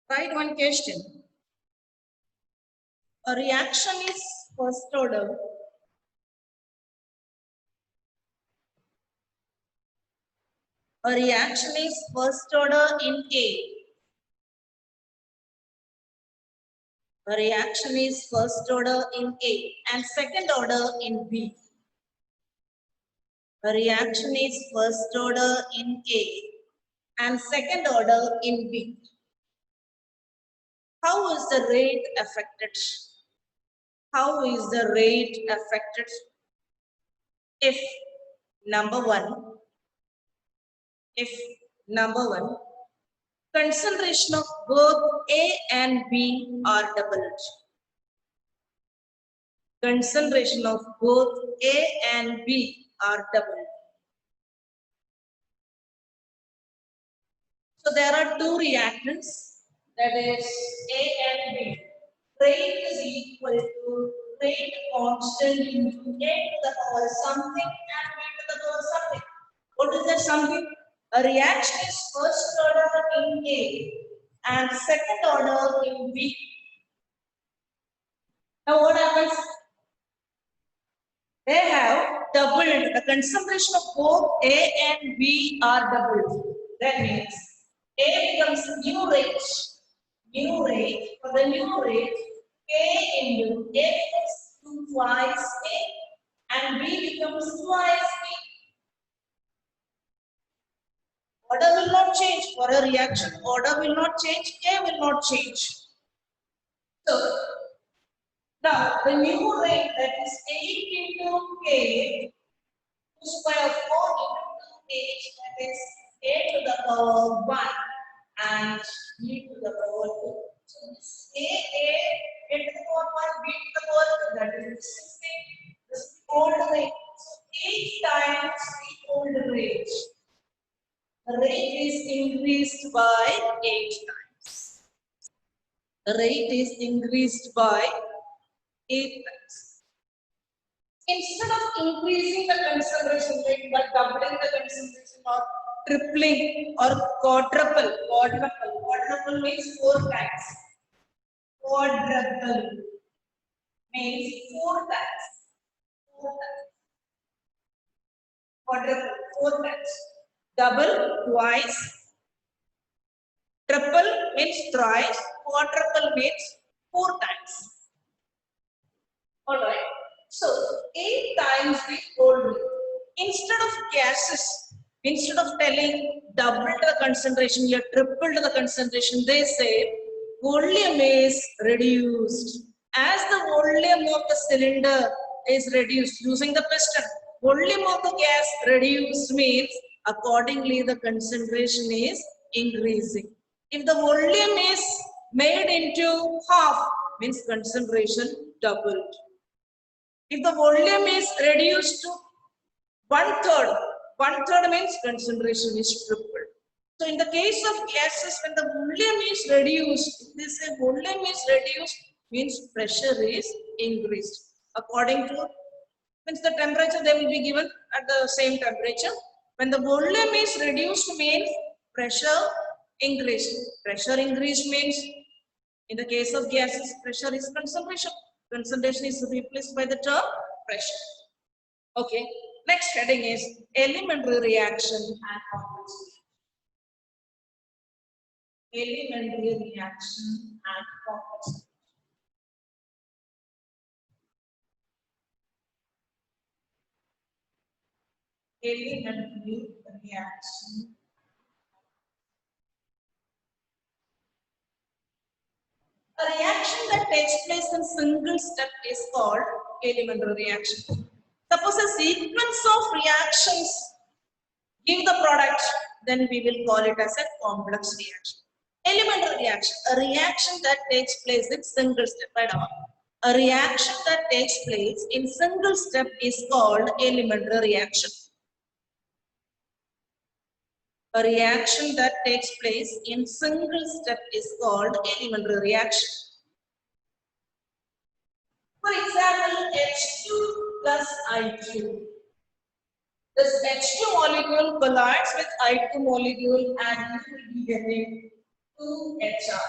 Write one question. A reaction is first order. A reaction is first order in A. A reaction is first order in A and second order in B. A reaction is first order in A and second order in B. How is the rate affected? How is the rate affected? If number one, concentration of both A and B are doubled. Concentration of both A and B are doubled. So there are two reactants, that is A and B. Rate is equal to rate constant into A to the power something and B to the power something. What is that something? A reaction is first order in A and second order in B. Now what happens? They have doubled. The concentration of both A and B are doubled. That means A becomes new rate. New rate. For the new rate, A into A becomes twice A and B becomes twice B. Order will not change. For a reaction, order will not change, A will not change. So, now the new rate, that is 8 into K, 2 square of 4 into 2H, that is A to the power 1 and B to the power 2. So this A to the power 1, B to the power 2, that is 16. This is the old rate. So 8 times the old rate. The rate is increased by 8 times. The rate is increased by 8 times. Instead of increasing the concentration rate by doubling the concentration or tripling or quadruple means 4 times. Quadruple means 4 times. 4 times. Quadruple, 4 times. Double, twice. Triple means thrice. Quadruple means 4 times. Alright. So 8 times the old rate. Instead of gases, instead of telling double the concentration, you tripled the concentration, they say volume is reduced. As the volume of the cylinder is reduced using the piston, volume of the gas reduced means accordingly the concentration is increasing. If the volume is made into half, means concentration doubled. If the volume is reduced to one third means concentration is tripled. So in the case of gases, when the volume is reduced, if they say volume is reduced, means pressure is increased. According to, means the temperature, they will be given at the same temperature. When the volume is reduced means pressure increased. Pressure increased means, in the case of gases, pressure is concentration. Concentration is replaced by the term pressure. Okay. Next heading is elementary reaction and complex reaction. Elementary reaction and complex reaction. Elementary reaction. A reaction that takes place in single step is called elementary reaction. Suppose a sequence of reactions give the product, then we will call it as a complex reaction. Elementary reaction, a reaction that takes place in single step. A reaction that takes place in single step is called elementary reaction. A reaction that takes place in single step is called elementary reaction. For example, H2 plus I2. This H2 molecule collides with I2 molecule and you will be getting 2HR.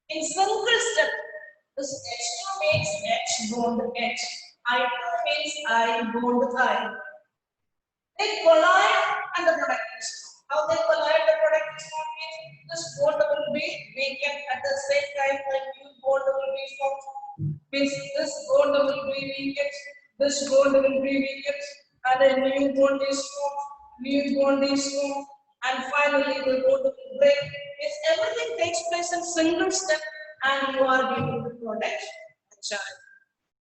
In single step, this H2 means H bond H, I2 means I bond I. They collide and the product is formed. How they collide, the product is formed means this bond will be weakened at the same time a new bond will be formed. Means this bond will be weakened, this bond will be weakened, and a new bond is formed, new bond is formed, and finally the bond will break. Means everything takes place in single step and you are getting the product HI.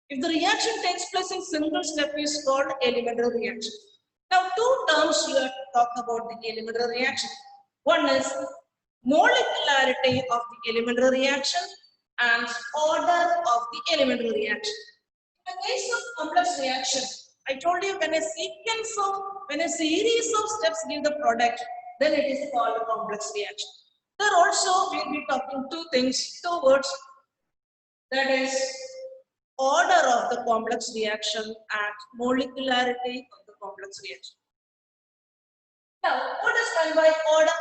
If the reaction takes place in single step, is called elementary reaction. Now, two terms here talk about the elementary reaction. One is molecularity of the elementary reaction and order of the elementary reaction. In the case of complex reaction, I told you when a series of steps give the product, then it is called a complex reaction. There also we will be talking two words, that is order of the complex reaction and molecularity of the complex reaction. Now, what is meant by order?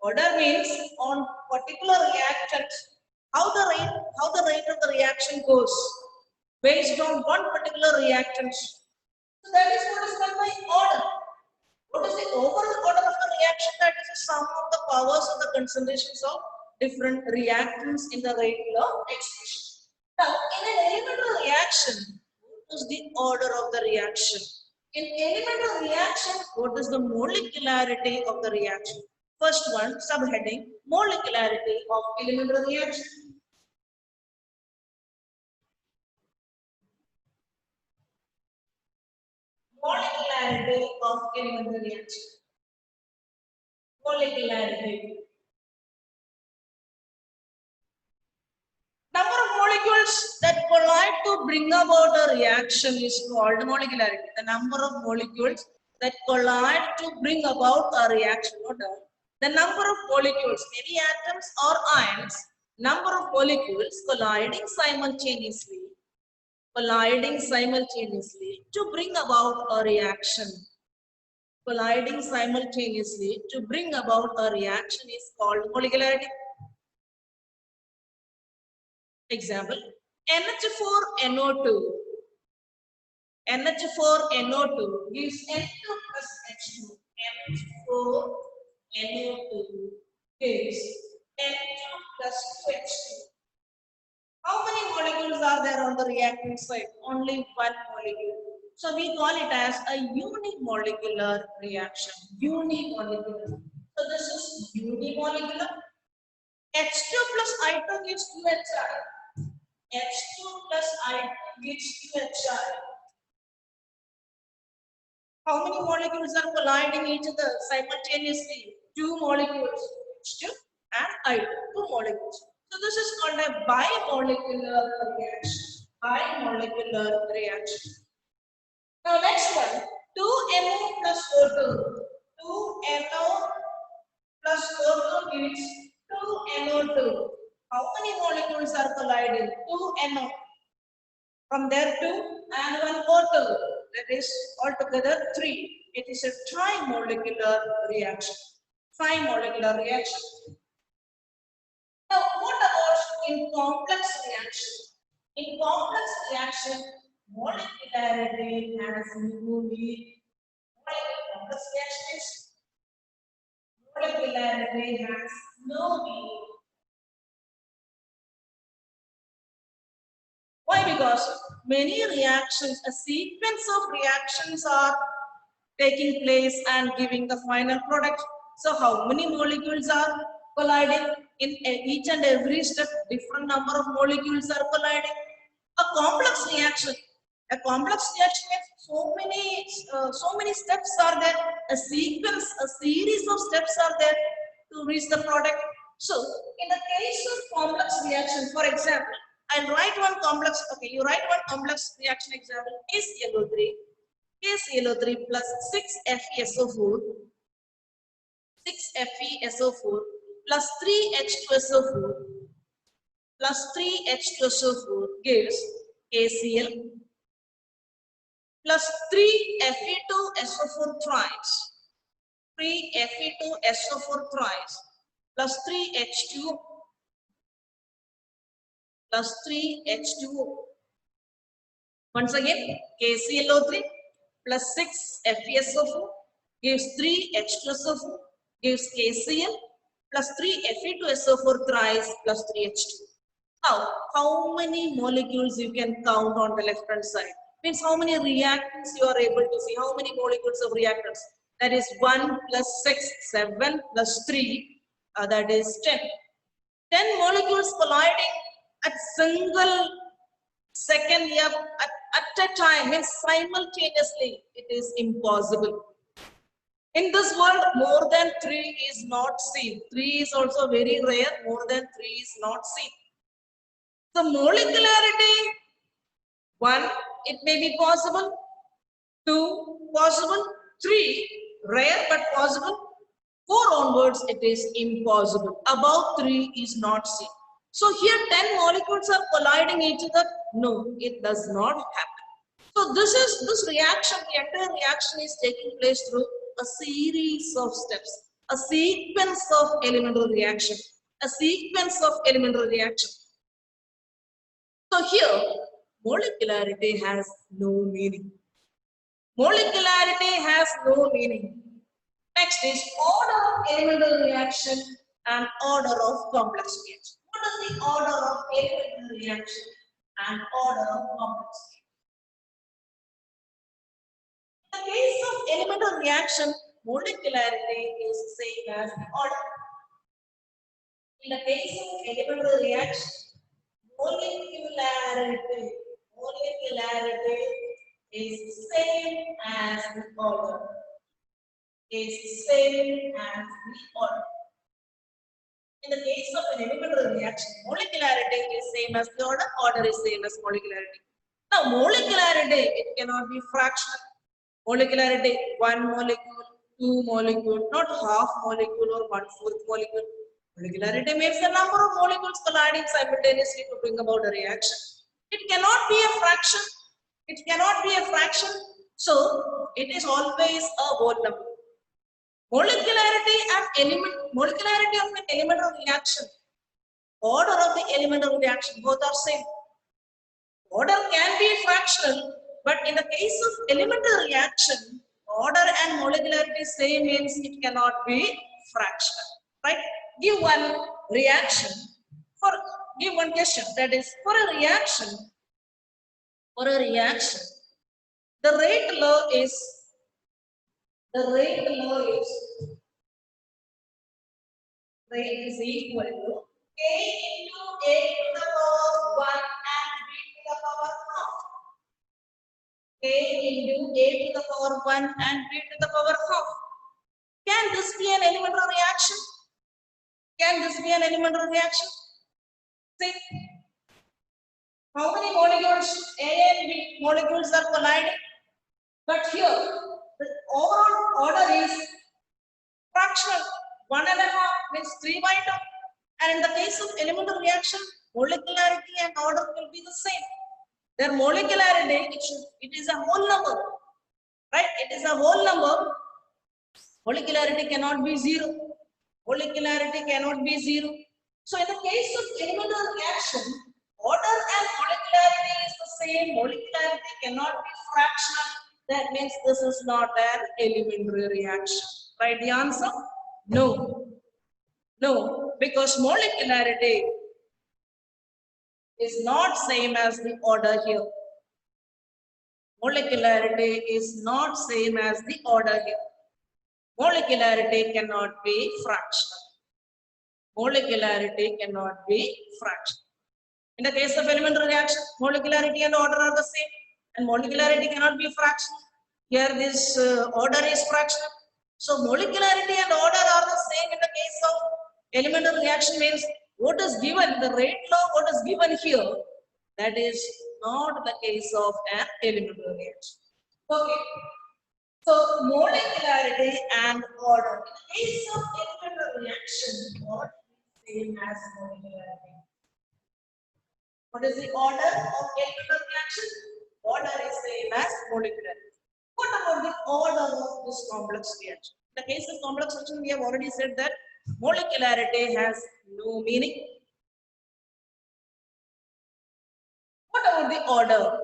Order means on particular reactant, how the rate of the reaction goes based on one particular reactant. So that is what is meant by order. What is the overall order of the reaction? That is the sum of the powers of the concentrations of different reactants in the rate law expression. Now, in an elementary reaction, what is the order of the reaction? In elementary reaction, what is the molecularity of the reaction? First one, subheading, molecularity of elementary reaction. Molecularity of elementary reaction. Molecularity. Number of molecules that collide to bring about a reaction is called molecularity. The number of molecules that collide to bring about a reaction. The number of molecules, maybe atoms or ions, number of molecules colliding simultaneously to bring about a reaction. Colliding simultaneously to bring about a reaction is called molecularity. Example, NH4NO2. NH4NO2 gives N2 plus H2. NH4NO2 gives N2 plus H2. How many molecules are there on the reactant side? Only one molecule. So we call it as a unimolecular reaction. Unimolecular. So this is unimolecular. H2 plus I2 gives 2HI. H2 plus I2 gives 2HI. How many molecules are colliding each other simultaneously? Two molecules, H2 and I2, two molecules. So this is called a bimolecular reaction. Bimolecular reaction. Now next one, 2NO plus O2. 2NO plus O2 gives 2NO2. How many molecules are colliding? 2NO. From there 2 and 1 O2. That is altogether 3. It is a trimolecular reaction. Trimolecular reaction. Now, what about in complex reaction? In complex reaction, molecularity has no meaning. Complex reactions, molecularity has no meaning. Why? Because many reactions, a sequence of reactions are taking place and giving the final product. So how many molecules are colliding? In each and every step, different number of molecules are colliding. A complex reaction means so many steps are there. A series of steps are there to reach the product. So in the case of complex reaction, for example, I'll write one complex. Okay, you write one complex reaction example. KClO3 plus 6FeSO4 plus 3H2SO4 gives KCl plus 3Fe2SO4 thrice plus 3H2 plus 3H2O. Once again, KClO3 plus 6 FeSO4 gives 3H2SO4 gives KCl plus 3 Fe2SO4 thrice plus 3H2. Now, how many molecules you can count on the left hand side? Means how many reactants you are able to see, how many molecules of reactants? That is 1 plus 6, 7 plus 3, that is 10. 10 molecules colliding at single second at a time, means simultaneously, it is impossible. In this world, more than 3 is not seen. 3 is also very rare, more than 3 is not seen. The molecularity, 1, it may be possible, 2, possible, 3, rare but possible, 4 onwards, it is impossible. Above 3 is not seen. So here 10 molecules are colliding each other. No, it does not happen. So this reaction, the entire reaction is taking place through a series of steps, a sequence of elemental reaction, a sequence of elemental reaction. So here, molecularity has no meaning. Molecularity has no meaning. Next is order of elemental reaction and order of complex reaction. What is the order of elemental reaction and order of complex reaction? In the case of elemental reaction, molecularity is same as the order. In the case of elemental reaction, molecularity is same as the order. Is same as the order. In the case of an elemental reaction, molecularity is same as the order, order is same as molecularity. Now, molecularity, it cannot be fractional. Molecularity, 1 molecule, 2 molecule, not half molecule or 1/4 molecule. Molecularity means the number of molecules colliding simultaneously to bring about a reaction. It cannot be a fraction. It cannot be a fraction. So, it is always a whole number. Molecularity of an elemental reaction, order of the elemental reaction, both are same. Order can be fractional, but in the case of elemental reaction, order and molecularity same means it cannot be fractional. Right? Give one reaction give one question, that is for a reaction, the rate law is rate is equal to K into A to the power 1 and B to the power half. K into A to the power 1 and B to the power half. Can this be an elemental reaction? Can this be an elemental reaction? See, how many molecules, A and B molecules are colliding? But here, the overall order is fractional. 1.5 means 3/2. And in the case of elemental reaction, molecularity and order will be the same. Their molecularity, it is a whole number. Right? It is a whole number. Molecularity cannot be 0. Molecularity cannot be 0. So in the case of elemental reaction, order and molecularity is the same. Molecularity cannot be fractional. That means this is not an elementary reaction. Right? The answer? No. No, because molecularity is not same as the order here. Molecularity is not same as the order here. Molecularity cannot be fractional. Molecularity cannot be fractional. In the case of elemental reaction, molecularity and order are the same, and molecularity cannot be fractional. Here this order is fractional. So molecularity and order are the same in the case of elemental reaction, means what is given, the rate law, what is given here, that is not the case of an elemental reaction. Okay. So molecularity and order. In the case of elemental reaction, what is same as molecularity? What is the order of elemental reaction? Order is same as molecularity. What about the order of this complex reaction? In the case of complex reaction, we have already said that molecularity has no meaning. about the order.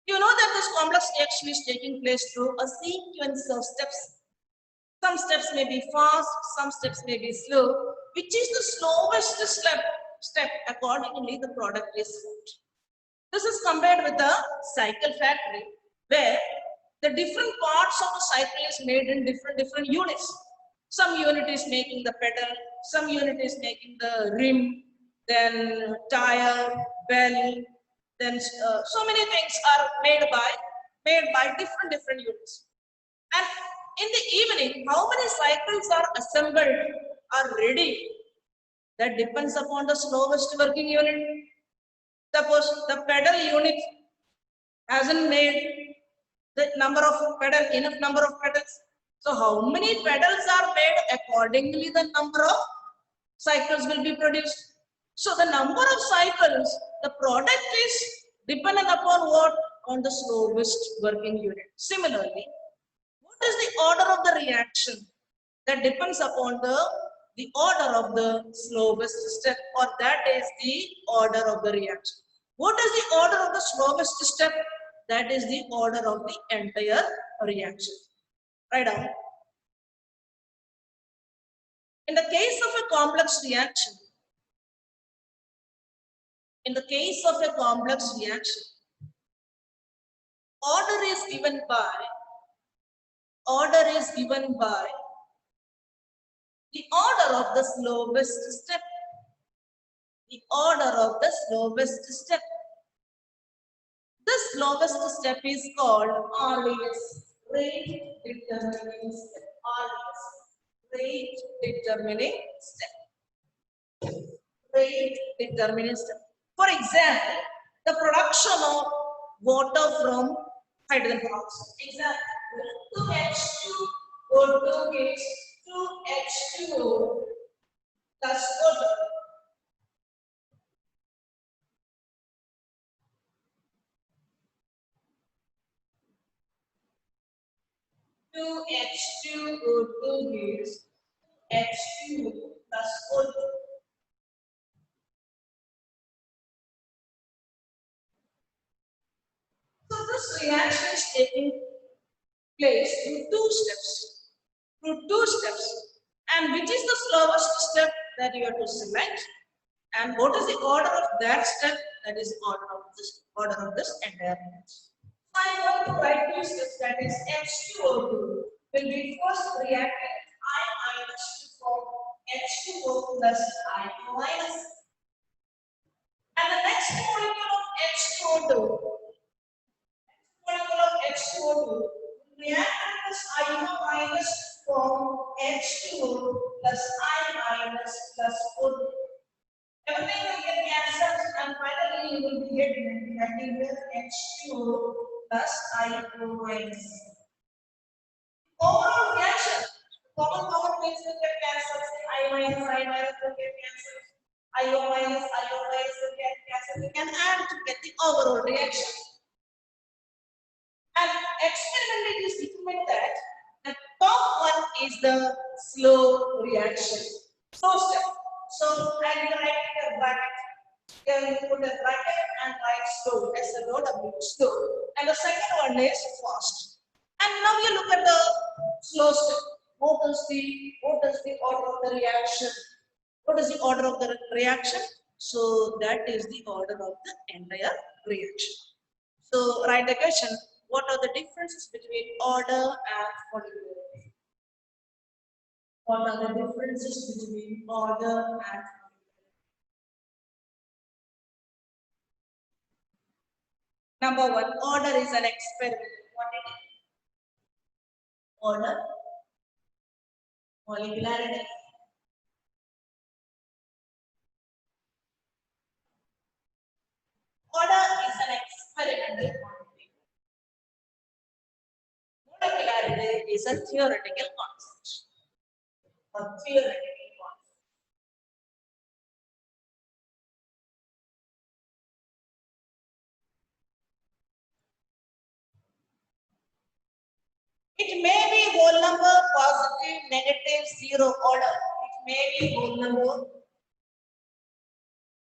You know that this complex reaction is taking place through a sequence of steps. Some steps may be fast, some steps may be slow. Which is the slowest step accordingly the product is formed. This is compared with the cycle factory where the different parts of the cycle is made in different units. Some unit is making the pedal, some unit is making the rim, then tire, bell, then so many things are made by different units. And in the evening, how many cycles are assembled, are ready? That depends upon the slowest working unit. Suppose the pedal unit hasn't made the number of enough number of pedals. So how many pedals are made, accordingly the number of cycles will be produced. So the number of cycles, the product is dependent upon what? On the slowest working unit. Similarly, what is the order of the reaction? That depends upon the order of the slowest step, or that is the order of the reaction. What is the order of the slowest step? That is the order of the entire reaction. Write down. In the case of a complex reaction, order is given by the order of the slowest step. The order of the slowest step. The slowest step is called RDS, rate determining step. RDS, rate determining step. Rate determining step. For example, the production of water from hydrogen peroxide. Example, 2H2O2 gives 2H2O plus water. H2O2 gives H2O plus water. So this reaction is taking place through two steps. And which is the slowest step that you have to select? And what is the order of that step? That is the order of this entire reaction. I want to write two steps, that is H2O2 will be first reacting I minus to form H2O plus I minus. And the next molecule of H2O2 will react with this I minus to form H2O plus I minus plus O2. Everything will get cancelled and finally you will be getting H2O plus I2 minus. Overall reaction, common things will get cancelled. I minus will get cancelled. IO minus will get cancelled. We can add to get the overall reaction. And experimentally it is determined that the top one is the slow reaction. Slow step. So I will write a bracket. Here you put a bracket and write slow. SLOW, slow. And the second one is fast. And now you look at the slow step. What is the order of the reaction? What is the order of the reaction? So that is the order of the entire reaction. So write the question. What are the differences between order and molecularity? What are the differences between order and molecularity? Number one, order is an experiment. What it is? Order, molecularity. Order is an experimental quantity. Molecularity is a theoretical concept. A theoretical concept. It may be whole number, positive, negative, zero order. It may be whole number.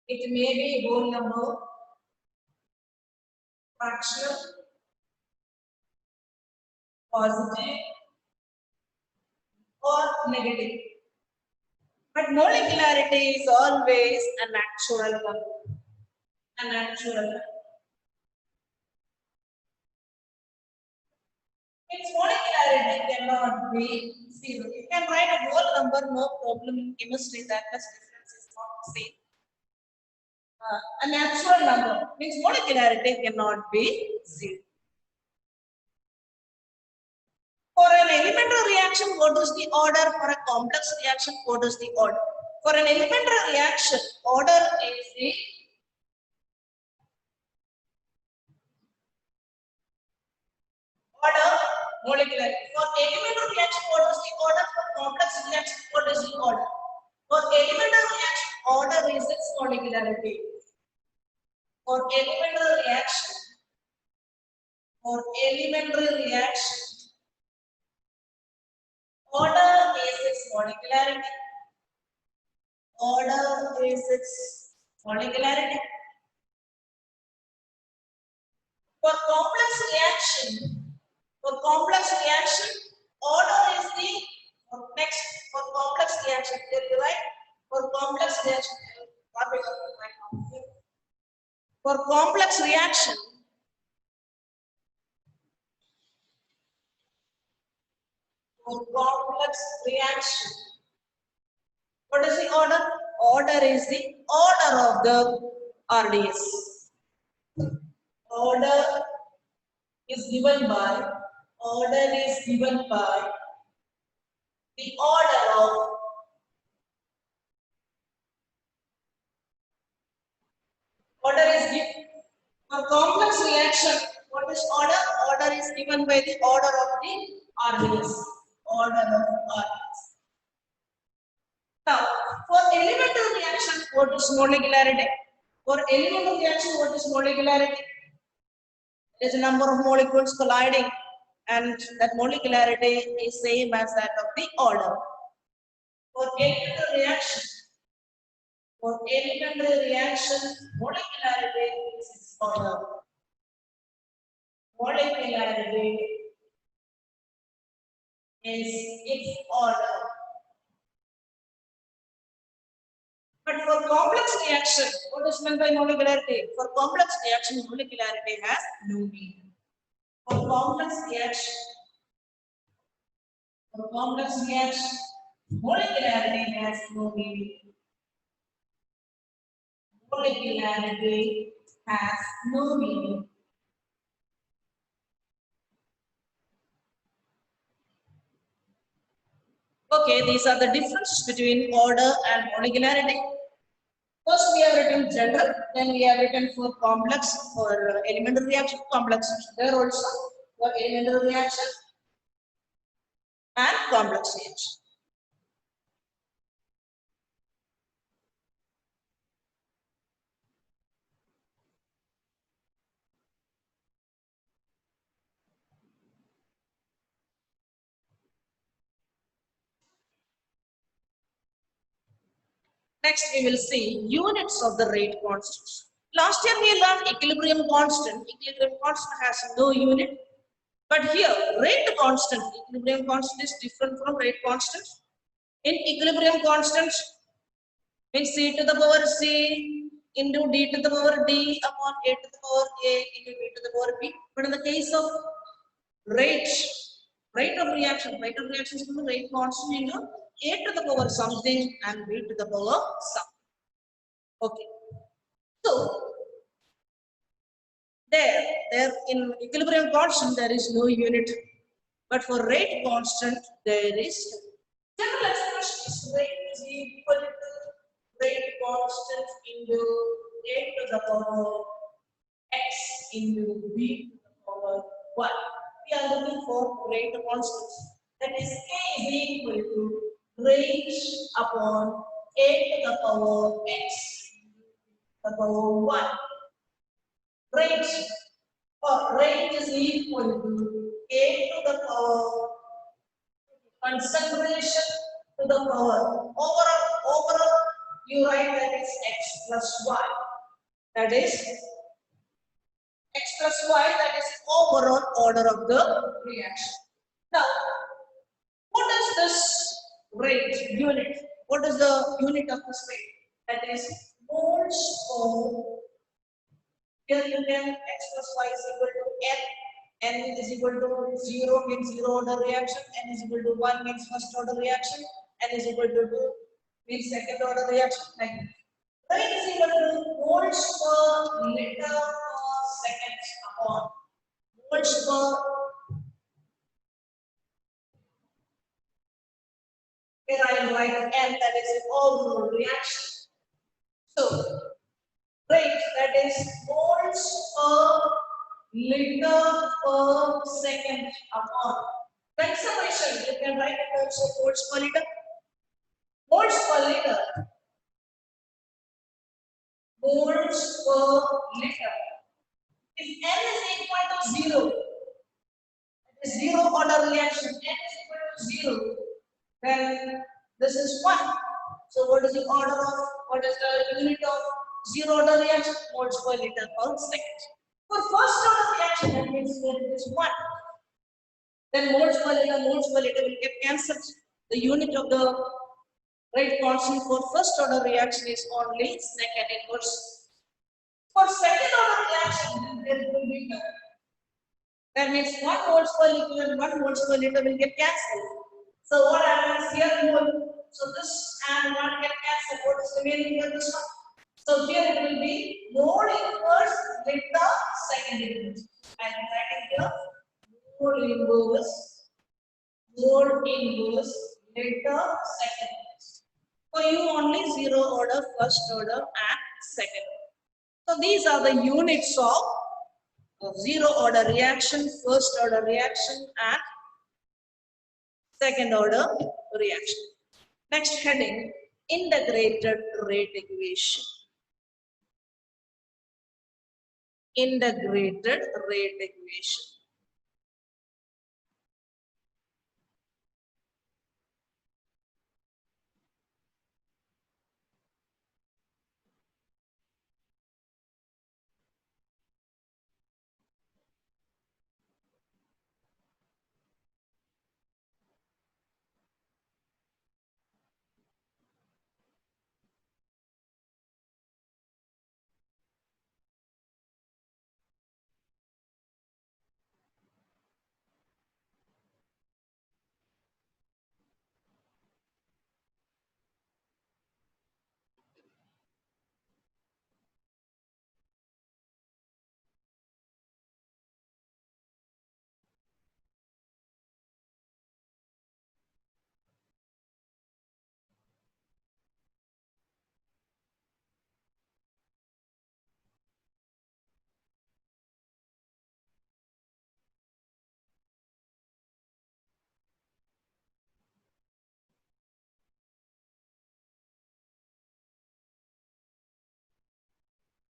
It may be whole number, fractional, positive, or negative. But molecularity is always a natural number. A natural number. Its molecularity cannot be zero. You can write a whole number, no problem in chemistry. That much difference is not the same. A natural number means molecularity cannot be zero. For an elementary reaction, what is the order? For a complex reaction, what is the order? For an elementary reaction, order is the order molecularity. For elementary reaction, what is the order? For complex reaction, what is the order? For elementary reaction, order is its molecularity. For elementary reaction, order is its molecularity. Order is its molecularity. For complex reaction, order is the next. For complex reaction, right? For complex reaction, for complex reaction, what is the order? Order is the order of the RDS. Order is given by the order of for complex reaction. What is order? Order is given by the order of the RDS. Order of RDS. Now, for elemental reaction, what is molecularity? For elemental reaction, what is molecularity? There is a number of molecules colliding, and that molecularity is same as that of the order. For elemental reaction, molecularity is its order. Molecularity is its order. But for complex reaction, what is meant by molecularity? For complex reaction, molecularity has no meaning. For complex reaction, molecularity has no meaning. Molecularity has no meaning. Okay, these are the differences between order and molecularity. First, we have written general, then we have written for complex, for elemental reaction, complex. There also for elemental reaction and complex reaction. Next, we will see units of the rate constants. Last year we learned equilibrium constant. Equilibrium constant has no unit. But here, rate constant, equilibrium constant is different from rate constant. In equilibrium constant, means C to the power C into D to the power D upon A to the power A into B to the power B. But in the case of rate of reaction is the rate constant into A to the power something and B to the power something. Okay. So, there in equilibrium constant there is no unit, but for rate constant there is. General expression is rate is equal to rate constant into A to the power x into B to the power 1. We are looking for rate constants. That is K is equal to rate upon A to the power x to the power 1. Rate is equal to A to the power concentration to the power. Overall, you write that is x plus 1. That is x plus y, that is overall order of the reaction. Now, what is this rate unit? What is the unit of this rate? That is moles per. Here you can x plus y is equal to n is equal to 0 means zero order reaction, n is equal to 1 means first order reaction, n is equal to 2 means second order reaction. Like rate is equal to moles per liter per second upon moles per. Here I will write n, that is an overall reaction. So rate, that is moles per liter per second upon consumption. You can write it also moles per liter. Moles per liter. Moles per liter. If n is equal to 0, it is zero order reaction. N is equal to 0, then this is 1. So what is the order of, what is the unit of zero order reaction? Moles per liter per second. For first order reaction, that means that it is 1. Then moles per liter will get cancelled. The unit of the rate constant for first order reaction is only second inverse. For second order reaction, there will be 2. That means 1 moles per liter and 1 moles per liter will get cancelled. So what happens here? So this and 1 get cancelled. What is remaining here? This one. So here it will be mole inverse liter second inverse. I am writing here mole inverse liter second inverse. For you only zero order, first order and second order. So these are the units of zero order reaction, first order reaction and second order reaction. Next heading, integrated rate equation. Integrated rate equation.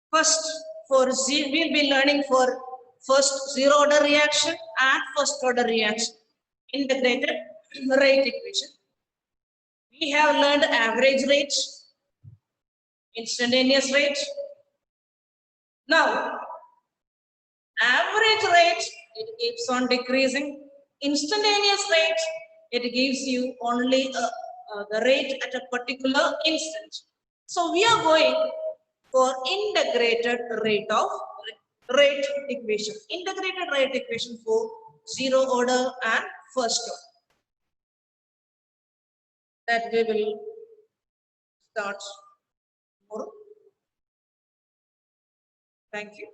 First, we'll be learning for first zero order reaction and first order reaction. Integrated rate equation. We have learned average rate, instantaneous rate. Now, average rate, it keeps on decreasing. Instantaneous rate, it gives you only the rate at a particular instant. So we are going for integrated rate equation. Integrated rate equation for zero order and first order. That we will start tomorrow. Thank you.